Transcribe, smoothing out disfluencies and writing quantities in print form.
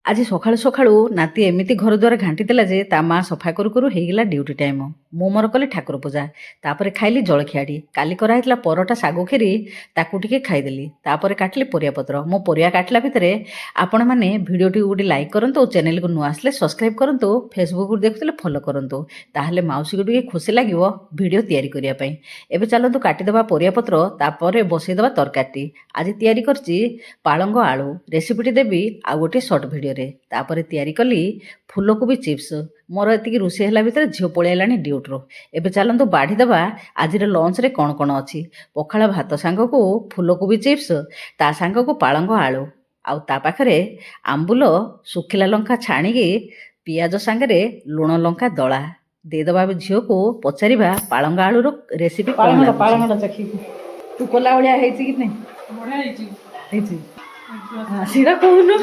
ଆଜି ସକାଳୁ ସକାଳୁ ନାତି ଏମିତି ଘର ଦ୍ୱାର ଘାଣ୍ଟିଦେଲା ଯେ ତା ମା ସଫା କରୁ କରୁ ହେଇଗଲା ଡ୍ୟୁଟି ଟାଇମ୍। ମୁଁ ମୋର କଲି ଠାକୁର ପୂଜା, ତାପରେ ଖାଇଲି ଜଳଖିଆଟି। କାଲି କରାହେଇଥିଲା ପରଟା ଶାଗ ଖିରି, ତାକୁ ଟିକେ ଖାଇଦେଲି। ତାପରେ କାଟିଲି ପରିବାପତ୍ର। ମୁଁ ପରିବା କାଟିଲା ଭିତରେ ଆପଣମାନେ ଭିଡ଼ିଓଟିକୁ ଗୋଟେ ଲାଇକ୍ କରନ୍ତୁ, ଚ୍ୟାନେଲକୁ ନୂଆ ଆସିଲେ ସବସ୍କ୍ରାଇବ୍ କରନ୍ତୁ, ଫେସବୁକରୁ ଦେଖୁଥିଲେ ଫଲୋ କରନ୍ତୁ। ତାହେଲେ ମାଉସୀକୁ ଟିକେ ଖୁସି ଲାଗିବ ଭିଡ଼ିଓ ତିଆରି କରିବା ପାଇଁ। ଏବେ ଚାଲନ୍ତୁ କାଟିଦେବା ପରିବାପତ୍ର, ତାପରେ ବସେଇଦେବା ତରକାରୀଟି। ଆଜି ତିଆରି କରିଛି ପାଳଙ୍ଗ ଆଳୁ। ରେସିପିଟି ଦେବି ଆଉ ଗୋଟେ ସର୍ଟ ଭିଡ଼ିଓରେ। ତାପରେ ତିଆରି କଲି ଫୁଲକୋବି ଚିପ୍ସ। ମୋର ଏତିକି ରୋଷେଇ ହେଲା ଭିତରେ ଝିଅ ପଳେଇ ଆଇଲାଣି ଡ୍ୟୁଟିରୁ। ଏବେ ଚାଲନ୍ତୁ ବାଢ଼ିଦେବା ଆଜିର ଲଞ୍ଚରେ କ'ଣ କ'ଣ ଅଛି। ପଖାଳ ଭାତ ସାଙ୍ଗକୁ ଫୁଲକୋବି ଚିପ୍ସ, ତା ସାଙ୍ଗକୁ ପାଳଙ୍ଗ ଆଳୁ, ଆଉ ତା ପାଖରେ ଆମ୍ବୁଲ, ଶୁଖିଲା ଲଙ୍କା ଛାଣିକି ପିଆଜ ସାଙ୍ଗରେ ଲୁଣ ଲଙ୍କା ଦଳା ଦେଇଦେବା। ଏବେ ଝିଅକୁ ପଚାରିବା ପାଳଙ୍ଗ ଆଳୁର ରେସିପି କ'ଣ ଲାଗୁଛି। ପାଳଙ୍ଗଟା ଚାଖିବୁ, ତୁ କଲା ଭଳିଆ ହେଇଛି କି ନାହିଁ? ବଢିଆ ହେଇଛି। ହେଇଛି, ସେଇଟା କହୁନୁ।